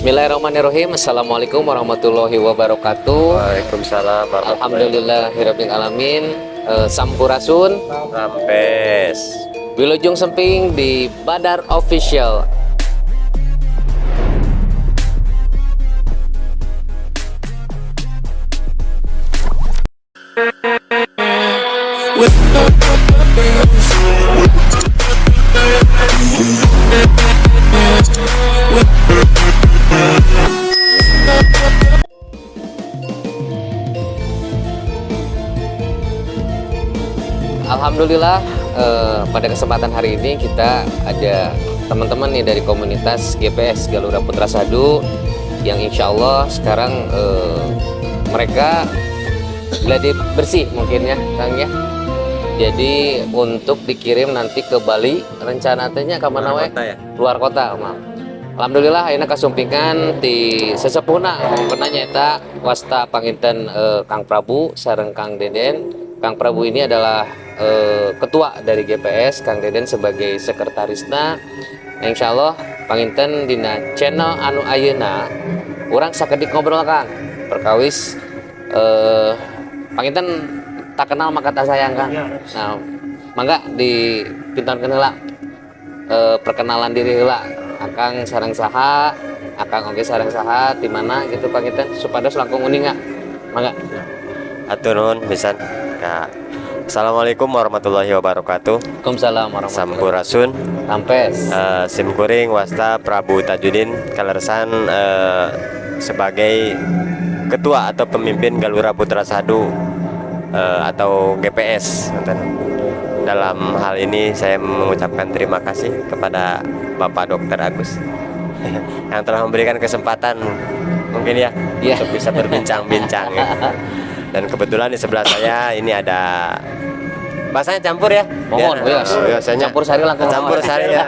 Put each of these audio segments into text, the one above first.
Bismillahirrahmanirrahim. Assalamualaikum warahmatullahi wabarakatuh. Waalaikumsalam warahmatullahi Alhamdulillahirabbil alamin. Sampurasun. Rampes. Wilujeng Semping di Badar Official. Alhamdulillah, pada kesempatan hari ini kita ada teman-teman nih dari komunitas GPS Galura Putra Sadu yang insya Allah sekarang mereka gladi bersih mungkin ya Kang ya. Jadi untuk dikirim nanti ke Bali, rencana tanya ke mana we? Luar kota, Mam. Alhamdulillah ayeuna kasumpingan ti sesepuhna penanya eta wasta panginten Kang Prabu sareng Kang Deden. Kang Prabu ini adalah ketua dari GPS, Kang Deden sebagai sekretarisna. Insya Allah panginten dina channel anu ayeuna urang sakedik ngobrol Kang perkawis panginten tak kenal maka tak sayang Kang. Nah, mangga dipintarkeun heula perkenalan diri heula. Akang sareng saha, Akang oge sareng saha, di mana gitu panginten supados langkung uninga. Mangga. Atur nuhun pisan. Assalamualaikum warahmatullahi wabarakatuh. Waalaikumsalam warahmatullahi Sampurasun. Rampes. Sim kuring wasta Prabu Tajudin kaleresan sebagai ketua atau pemimpin Galura Putra Sadu atau GPS. Dalam hal ini saya mengucapkan terima kasih kepada Bapak Dr. Agus yang telah memberikan kesempatan mungkin ya untuk bisa berbincang-bincang ya. Dan kebetulan di sebelah saya ini ada bahasanya campur ya. Mohon biasanya campur sari langkung. Campur sari ya.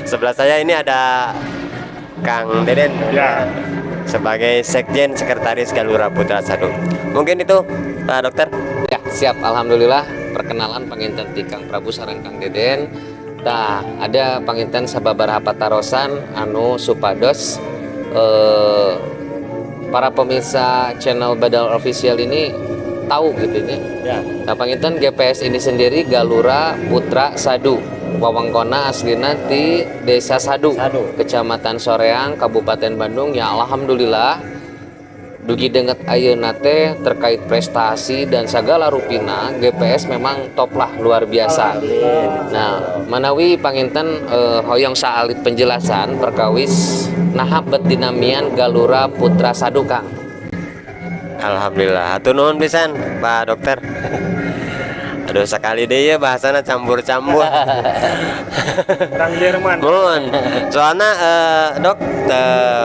Sebelah saya ini ada Kang Deden ya, sebagai Sekjen Sekretaris Galura Putra Sadu. Mungkin itu Pak Dokter. Ya, siap. Alhamdulillah perkenalan panginten ti Kang Prabu sareng Kang Deden. Tah, ada panginten sababaraha patarosan anu supados para pemirsa channel Badal Official ini tahu gitu ya. Nah, panginten GPS ini sendiri Galura Putra Sadu. Wawangkona aslina di Desa Sadu, Kecamatan Soreang, Kabupaten Bandung. Ya alhamdulillah dugi denget ayeuna teh terkait prestasi dan segala rupina GPS memang top lah, luar biasa. Nah, manawi panginten hoyong saalit penjelasan perkawis nahap dinamian Galura Putra Sadu Kang. Alhamdulillah, hatur nuhun pisan Pak Dokter. Aduh sekali deh ya bahasana campur-campur. Orang Jerman. Mohon. Soalnya Dok,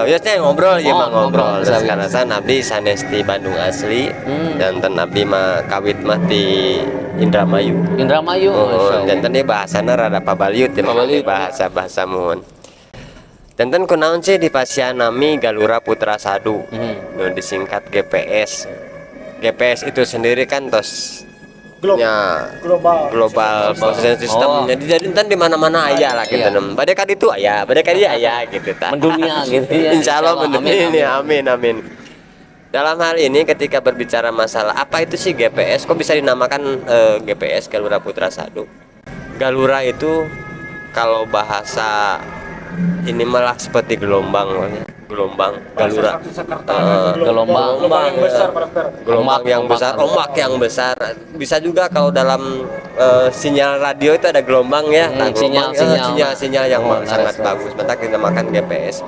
biasanya ngobrol ya mah ngobrol. Sekarang abdi sanes di Bandung asli dan ten abdi mah kawit mah di Indramayu. Indramayu. Dan ten dia bahasana rada pabaliut ya bahasa mohon. Dan ten kunaon sih di pasianami Galura Putra Sadu. Disingkat GPS. GPS itu sendiri kan tos global position system. Jadi entan di mana-mana aya lah gitu. Pada kali itu aya, pada kali aya gitu ta. Mendunia gitu ya. Insyaallah mendunia. Amin. Dalam hal ini ketika berbicara masalah apa itu sih GPS, kok bisa dinamakan GPS Galura Putra Sadu? Galura itu kalau bahasa ini malah seperti gelombang Galura, gelombang yang besar, ombak yang besar. Bisa juga kalau dalam sinyal radio itu ada gelombang ya. Nah, sinyal yang sangat bagus, maka dinamakan GPS.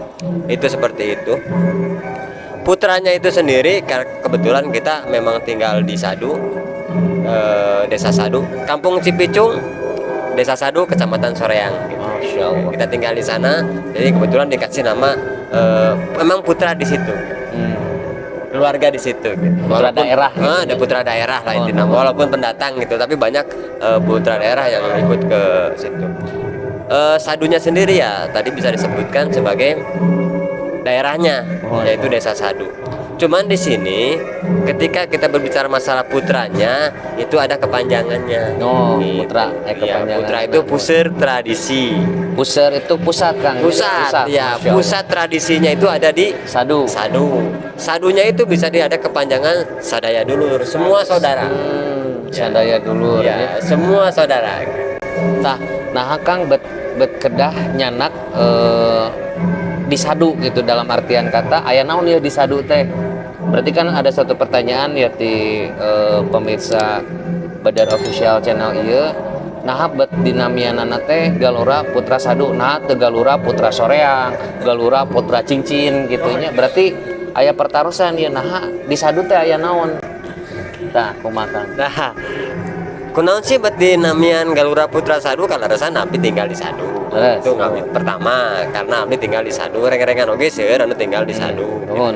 Itu seperti itu. Putranya itu sendiri kebetulan kita memang tinggal di Sadu, Desa Sadu, Kampung Cipicung, Desa Sadu, Kecamatan Soreang. Kita tinggal di sana, jadi kebetulan dikasih nama memang putra di situ, keluarga di situ. Putra daerah. Ada putra daerah lah intinya, walaupun pendatang gitu, tapi banyak putra daerah yang ikut ke situ. Sadunya sendiri ya tadi bisa disebutkan sebagai daerahnya, yaitu Desa Sadu. Cuman di sini ketika kita berbicara masalah putranya itu ada kepanjangannya. Oh, Gitu. putra, Iya, kepanjangan. putra itu pusir tradisi. Puser itu pusat, Kang. Pusat, ya, Masya Allah. pusat tradisinya itu ada di Sadu. Sadu. Sadunya itu bisa ada kepanjangan sadaya dulur, semua saudara. Sadaya dulu Ya, semua saudara. nah Kang bet kedah nyanak disadu gitu dalam artian kata aya naon ya disadu teh. Berarti kan ada satu pertanyaan ya di pemirsa Badar Official Channel ieu. Nah bet dinamianana teh Galura Putra Sadu, nah teu Galura Putra Soreang, Galura Putra Cincin gitu nya. Berarti aya pertarusan ya nah disadu teh aya naon? Tah kumaha? Nah, kunaon sih bet dinamian Galura Putra Sadu kalau rasa Abdi tinggal di Sadu. Leres. Itu ngabdi pertama karena Abdi tinggal di Sadu, reng-rengan oge seueur anu tinggal di Sadu. Mohon.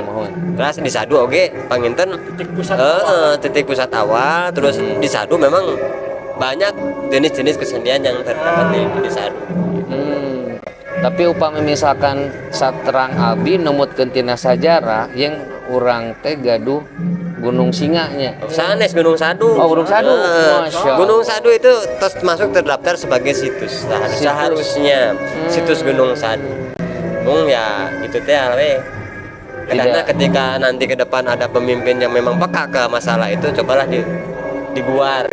Terus di Sadu oge panginten titik pusat awal, terus di Sadu memang banyak jenis-jenis kesenian yang terdapat di Sadu. Tapi upami misalkan saterang Abi nemutkeun tina sajarah yang urang teh gaduh Gunung Singanya. Sanes Gunung Sadu. Oh, Gunung Sadu. Masya Allah. Gunung Sadu itu masuk terdaftar sebagai situs. Seharusnya situs Gunung Sadu. Ya gitu teh we. Karena ketika nanti ke depan ada pemimpin yang memang peka ke masalah itu, cobalah dibuat.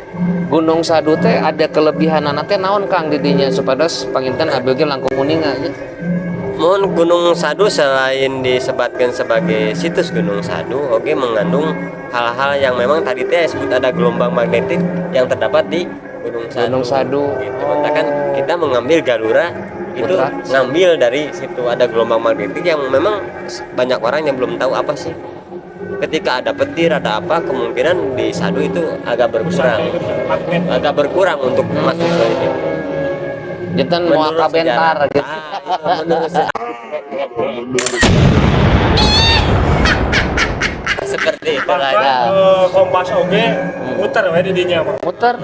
Gunung Sadu teh ada kelebihan teh naon Kang didinya supados panginten abdi ge langkung kuninga nya. Mohon Gunung Sadu selain disebatkan sebagai situs Gunung Sadu, oke mengandung hal-hal yang memang tadi teh disebut ada gelombang magnetik yang terdapat di Gunung Sadu. Gunung Sadu. Gitu. Kan kita mengambil Galura itu Putra. ngambil dari situ ada gelombang magnetik yang memang banyak orang yang belum tahu apa sih. Ketika ada petir ada apa kemungkinan di Sadu itu agak berkurang. Magnet. Agak berkurang untuk masuk ke ini. Janten moal ka bentar gitu. Menurut seperti itu lah. Bahkan Kompas oge muter we di dinya mah. Muter.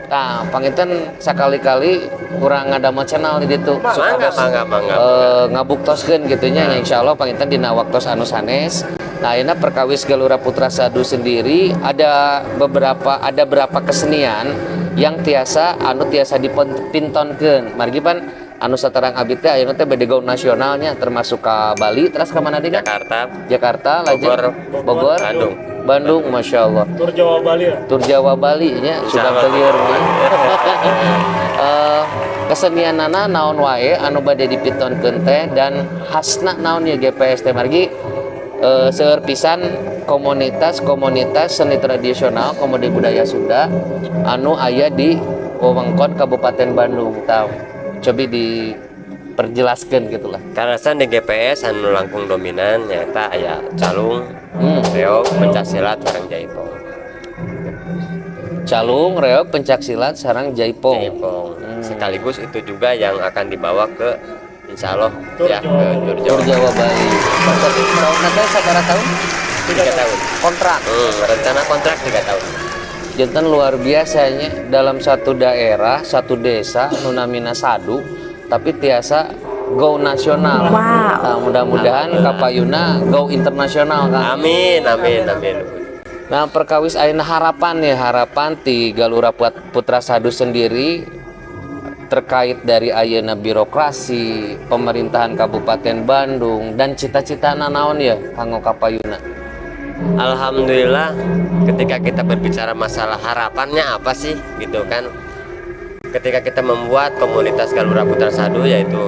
Nah, panginten sakali-kali urang ngadamel channel di ditu Mangga. ngabuktoskeun gitu nya insyaallah panginten dina waktos anu sanes. Nah, ayeuna perkawis Galura Putra Sadu sendiri ada berapa kesenian yang tiasa dipintonkeun. Margi pan anu saterang abdi teh ayeuna teh bade gaun nasionalnya termasuk ka Bali terus ka mana deui? Jakarta, lajeng Bogor, Bandung, Masya Allah. Tur Jawa Bali lah. Tur Jawa Bali nya sudah clear nih. Kesenianana naon wae anu bade dipintonkeun teh dan khasna naon ya GPS teh margi seueur pisan komunitas seni tradisional komodi budaya Sunda anu aya di wewengkon Kabupaten Bandung tahu. Coba diperjelaskan gitulah. Karena di GPS anu langkung dominan nyata aya calung, reog, pencaksilat, sareng jaipong. Calung, reog, pencaksilat, sareng jaipong. Sekaligus itu juga yang akan dibawa ke insya Allah Tur ya Jawa ke Tur Tur Jawa Bali. Tahun nanti sabaraha tahun? 3 tahun. Kontrak. Rencana kontrak 3 tahun. Jantan luar biasanya dalam satu daerah, satu desa nunamina Sadu, tapi tiasa go nasional. Wow. Nah, mudah-mudahan kapayuna go internasional kan. Amin. Nah, perkawis ayeuna harapan ti Galura Putra Sadu sendiri terkait dari ayeuna birokrasi, pemerintahan Kabupaten Bandung dan cita-citana naon ya kanggo kapayuna. Alhamdulillah ketika kita berbicara masalah harapannya apa sih gitu kan, ketika kita membuat komunitas Galura Putra Sadu yaitu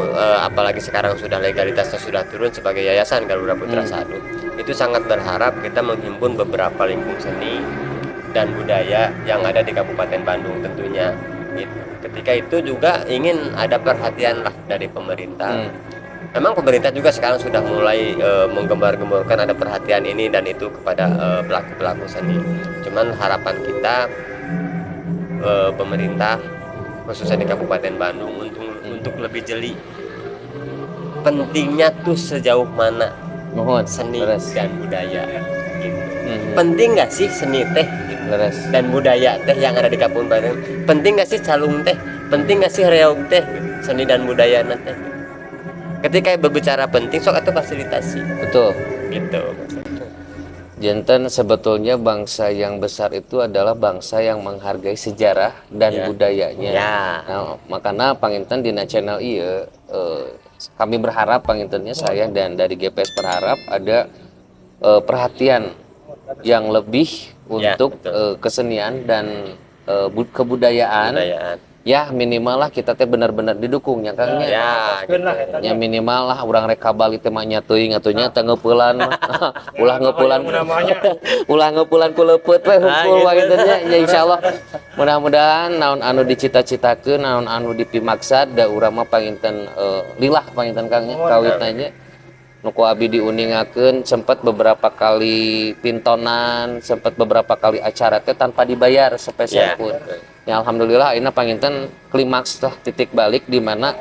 apalagi sekarang sudah legalitasnya sudah turun sebagai yayasan Galura Putra Sadu, itu sangat berharap kita menghimpun beberapa lingkung seni dan budaya yang ada di Kabupaten Bandung tentunya gitu. Ketika itu juga ingin ada perhatian lah dari pemerintah. Memang pemerintah juga sekarang sudah mulai menggembar-gemborkan ada perhatian ini dan itu kepada pelaku-pelaku seni. Cuman harapan kita pemerintah khususnya di Kabupaten Bandung untuk lebih jeli pentingnya tuh sejauh mana seni dan budaya gitu. Penting nggak sih seni teh dan budaya teh yang ada di Kabupaten Bandung? Penting nggak sih calung teh? Penting nggak sih reog teh? Seni dan budaya teh. Ketika berbicara penting sok atau fasilitasi. Betul. Gitu. Janten sebetulnya bangsa yang besar itu adalah bangsa yang menghargai sejarah dan Ya. budayanya. Ya. Nah, makanya panginten dina channel iya kami berharap pangintennya saya dan dari GPS berharap ada perhatian yang lebih Ya, untuk betul. kesenian dan kebudayaan. Budayaan. Ya minimal lah kita teh benar-benar didukungnya Kang nya. Ya, Paskeun lah eta. Ya minimal lah urang rek kabal teh mah nya teuing atunya teu ngeupulan mah. Ulah ngeupulan namanya. ulah ngeupulan ku leupeut we hungkul gitu. wae teh nya. Ya insyaallah mudah-mudahan naon anu dicita-citakeun naon anu dipimaksad da urang mah panginten lillah panginten Kang nya kawitna nya nu ku abi diuningakeun sempat beberapa kali pintonan sempat beberapa kali acara teh tanpa dibayar sepeser Ya. pun. Ya alhamdulillah akhirnya panginten klimaks lah titik balik di mana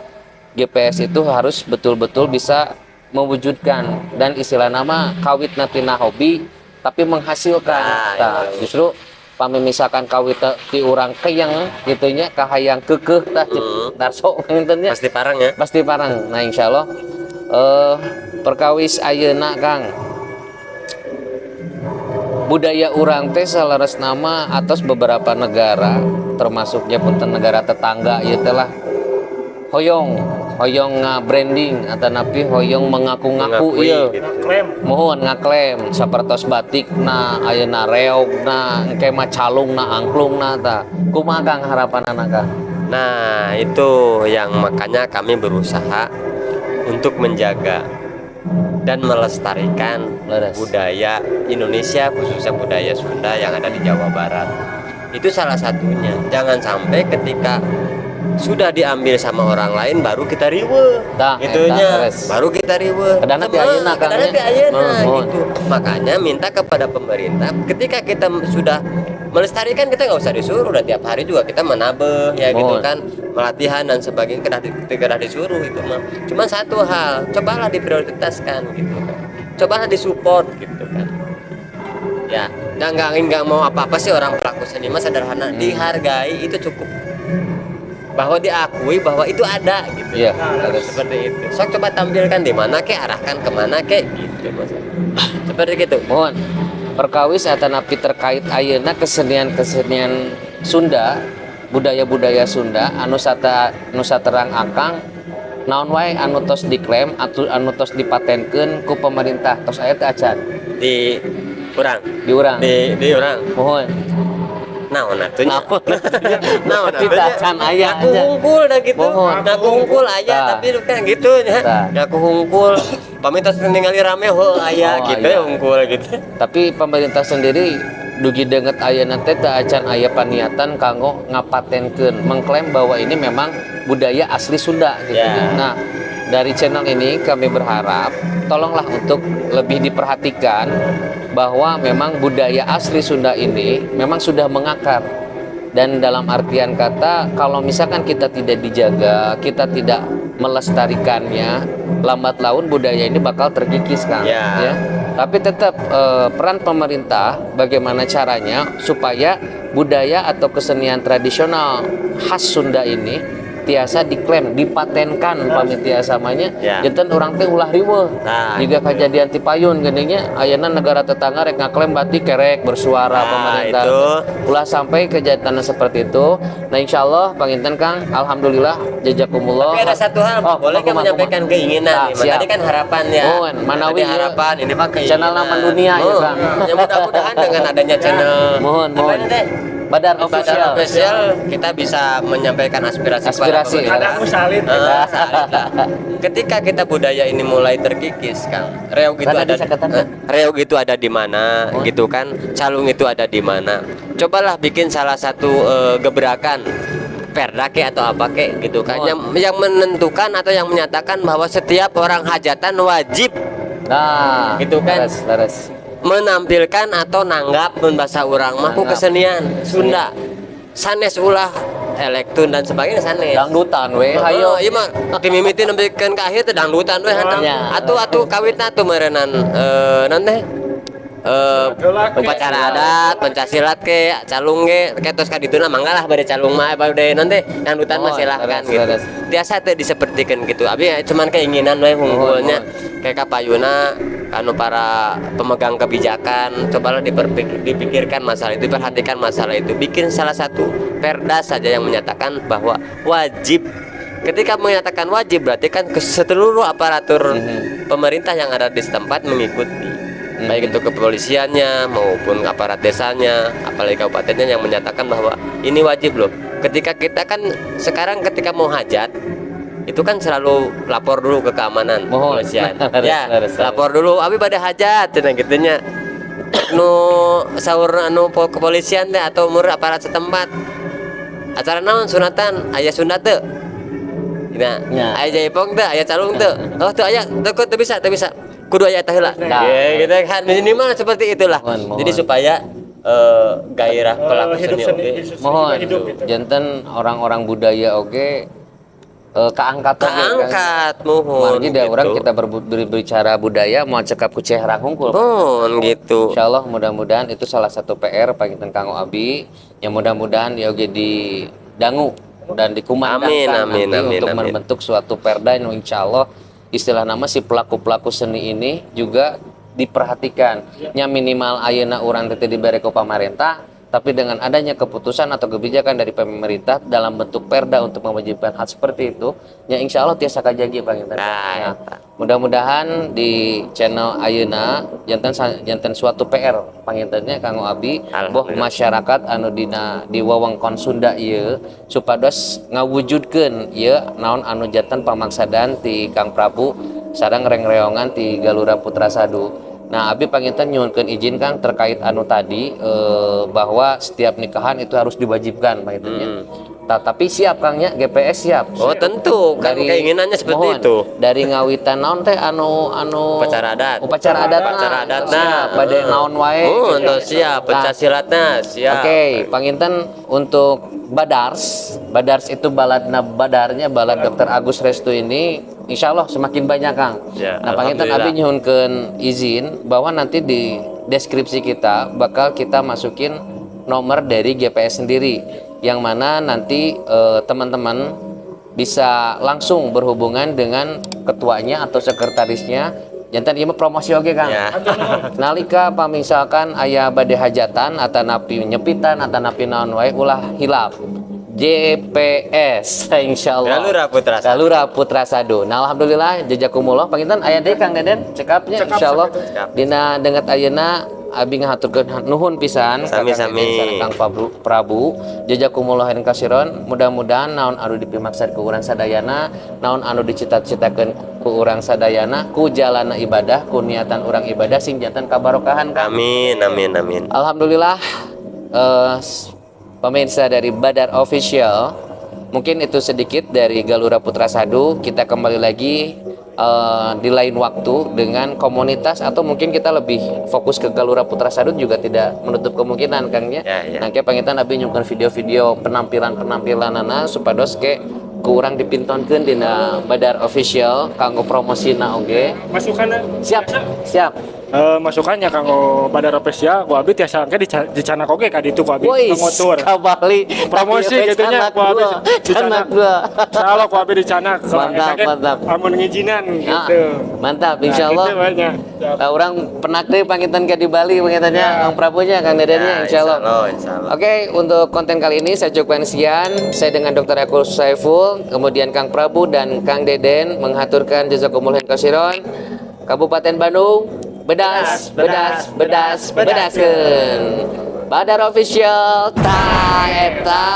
GPS itu harus betul-betul bisa mewujudkan dan istilah nama kawit tina hobi tapi menghasilkan. Nah, justru pamemisakan kawit ti urang keyeng gitunya kahayang kekeh tah darso pangintennya Pasti parang ya. pasti parang. Nah insyaallah perkawis ayeuna Kang budaya urang teh salaras nama atas beberapa negara termasuknya punten negara tetangga ieu teh lah hoyong branding atau napi hoyong mengaku-ngaku Mengakui, ieu gitu. Klaim. mohon ngaklaim sapertos batikna ayeuna reogna engke mah calungna angklungna ta kumaha Kang harapanana Kang? Nah, itu yang makanya kami berusaha untuk menjaga dan melestarikan Leres. budaya Indonesia, khususnya budaya Sunda yang ada di Jawa Barat. Itu salah satunya. Jangan sampai ketika sudah diambil sama orang lain baru kita riweuh. Tah, eta, Gitunya. leres. Baru kita riweuh. Kedana ti ayeuna, Kang, Kedana ya? ti ayeuna Mohon. gitu. Makanya minta kepada pemerintah ketika kita sudah melestarikan kita nggak usah disuruh, dan tiap hari juga kita menabeh ya gitu Mohon. kan, melatihan dan sebagainya kedah disuruh itu mah. Cuma satu hal, cobalah diprioritaskan gitu kan. Cobalah disupport gitu kan. Ya, nggak mau apa-apa sih orang pelaku seni mah sederhana, dihargai itu cukup. Bahwa diakui bahwa itu ada gitu. Iya, Nah, harus. seperti itu. Sok coba tampilkan di mana kek, arahkan kemana kek gitu Mas. Seperti gitu. Mohon perkawis atanapi terkait ayeuna kesenian-kesenian Sunda, budaya-budaya Sunda anu saterang akang naon wae anu tos diklaim atau anu tos dipatenkeun ku pemerintah tos aya teh acan Di urang. di urang. Di urang. Mohon. Naon atunya? Naon Tidak acan aya Ngaku aja. hungkul dah gitu. Mohon. Ngaku hungkul aya Tah. tapi kan gitu nya. Tah. Ngaku hungkul. Pamitos ningali rame heuh aya Oh, gitu aya. ya hungkul gitu. Tapi pemerintah sendiri dugi deungeut ayeuna teh teu acan aya paniatan kanggo ngapatenkeun mengklaim bahwa ini memang budaya asli Sunda gitu. Ya. Nah, dari channel ini kami berharap tolonglah untuk lebih diperhatikan bahwa memang budaya asli Sunda ini memang sudah mengakar. Dan dalam artian kata kalau misalkan kita tidak dijaga, kita tidak melestarikannya, lambat laun budaya ini bakal terkikis Kang. Ya. Tapi tetap peran pemerintah bagaimana caranya supaya budaya atau kesenian tradisional khas Sunda ini tiasa diklaim, dipatenkan pamit tiasa samanya. Ya. Janten orang teh ulah riweuh. Nah, Jika kejadian ti payun geuninnya ayeuna negara tetangga rek ngaklaim batik kerek bersuara Nah, pemerintah. itu. Ulah sampai kejadian seperti itu. Nah, insyaallah panginten Kang, alhamdulillah jazakumullah. Tapi ada satu hal, Oh, boleh kan kumaha, menyampaikan kumaha. keinginan Nah, nih. siap. Tadi kan harapan ya. Mohon, manawi Tadi ieu harapan, ini mah keinginan. channel Laman Dunia ya, Kang. Ya mudah-mudahan dengan adanya channel Mohon, apa mohon. ini teh? Badar Badar official. official kita bisa menyampaikan aspirasi Aspirasi, kepada pemerintah. Kadang salin. Salib lah. Ketika kita budaya ini mulai terkikis, Kang. Reog itu Karena ada bisa katakan. reog itu ada di mana, Oh. gitu kan? Calung itu ada di mana. Cobalah bikin salah satu gebrakan perda ke atau apa ke gitu kan, Oh. yang menentukan atau yang menyatakan bahwa setiap orang hajatan wajib Nah, Gitu kan. Laras. menampilkan atau nanggap mun bahasa urang mah ku Nanggap. kesenian Sunda. Sanes ulah elektun dan sebagainya sanes. Dangdutan we hayo. Ieu mah dimimiti nembikeun ka akhir teh dangdutan we handang. Ya. Atuh kawitna tuh meureunnan naon teh? Upacara adat, pencaksilat ke, calung ge, ketos ka dituna mangga lah bade calung mah bade naon teh dangdutan mah Oh, silahkan laras, gitu. laras. Biasa teh disepertikeun gitu. Abi cuman keinginan we hungkulnya kayak kapayuna anu para pemegang kebijakan, cobalah dipikirkan masalah itu, diperhatikan masalah itu, bikin salah satu perda saja yang menyatakan bahwa wajib. Ketika menyatakan wajib berarti kan ke seluruh aparatur pemerintah yang ada di setempat mengikuti, baik itu kepolisiannya maupun aparat desanya, apalagi kabupatennya yang menyatakan bahwa ini wajib loh. Ketika kita kan sekarang ketika mau hajat itu kan selalu lapor dulu ke keamanan kepolisian. Ya, lapor dulu abi pada hajat cenah gitunya. Nu sahur anu kepolisian teh atau umur aparat setempat. Acara naon sunatan aya sunat teu? Nah, aya jaipong teu, aya calung teu. Oh teu aya, teu bisa. Kudu aya teh heula. Ya, gitu kan minimal seperti itulah. Jadi supaya gairah pelaku seni oge mohon hidup gitu. janten orang-orang budaya oge keangkat mohon margi da orang kita berbicara budaya mau cekap ku ceh hungkul mohon gitu. insyaallah mudah-mudahan itu salah satu PR panginten kanggo abi yang mudah-mudahan ya oge didangu dan dikumandangkan untuk membentuk suatu perda yang insyaallah istilah nama si pelaku-pelaku seni ini juga diperhatikan nya minimal ayeuna urang teh dibere ku pamarentah, tapi dengan adanya keputusan atau kebijakan dari pemerintah dalam bentuk perda untuk mewajibkan hal seperti itu ya insya Allah tiasa kajagi panginten. Nah, mudah-mudahan di channel ayeuna janten suatu PR pangintennya kanggo abi boh masyarakat anu di wewengkon Sunda ieu supados ngawujudkeun ieu naon anu janten pamaksadaan ti Kang Prabu sareng reng-reongan ti Galura Putra Sadu. Nah, abi panginten nyuhunkeun izin Kang terkait anu tadi bahwa setiap nikahan itu harus diwajibkan pangintennya. Tapi siap Kangnya GPS siap. Oh tentu kan keinginannya seperti itu. Dari ngawitan naon teh anu upacara adat. Upacara adatna bade naon wae. Untuk siap pencaksilatna siap. Oke, panginten untuk Badars itu baladna badarnya balad Dr. Agus Restu ini insya Allah semakin banyak Kang. Ya, nah panginten abi nyuhunkeun izin bahwa nanti di deskripsi kita bakal kita masukin nomor dari GPS sendiri yang mana nanti teman-teman bisa langsung berhubungan dengan ketuanya atau sekretarisnya. Jantan ieu promosi oge Kang. Ya. Nalika pamisalkan aya bade hajatan atanapi nyepitan atanapi naon wae ulah hilap. JPS insyaallah Galura Putra Sadu. Nah alhamdulillah jazakumullah panginten aya deui Kang Deden cekapnya insyaallah dina denget ayeuna abi ngahaturkeun nuhun pisan sami-sami Kang Prabu jazakumullah khairan kasiron. Mudah-mudahan naon anu dipimaksad ku urang sadayana naon anu dicita-citakeun ku urang sadayana ku jalana ibadah ku niatan urang ibadah sing janten kabarokahan. Amin. Alhamdulillah pemirsa dari Badar Official, mungkin itu sedikit dari Galura Putra Sadu. Kita kembali lagi di lain waktu dengan komunitas atau mungkin kita lebih fokus ke Galura Putra Sadu juga tidak menutup kemungkinan Kangnya. Ya. Nah, panginten abi nyukeun video-video penampilan-penampilanana supados ke kurang dipintonkeun dina Badar Official kanggo promosina oge. Masukanna Siap. Masukannya kanggo Badar Official ku abi tiasa engke dicanak oge ka ditu ku abi ngotur. Kabali Promosi gitunya ku abi dicanak. Insyaallah ku abi dicanak. Mantap. Amun ngijinan gitu. Mantap insyaallah. Orang pernah deh panginten ke di Bali pangintennya Kang Prabunya Kang Dedennya insyaallah. Oke, untuk konten kali ini saya cukupkan sekian. Saya dengan Dr. Eko Saiful, kemudian Kang Prabu dan Kang Deden menghaturkan jazakumullah khairan. Kabupaten Bandung bedaskeun. Badar Official ta eta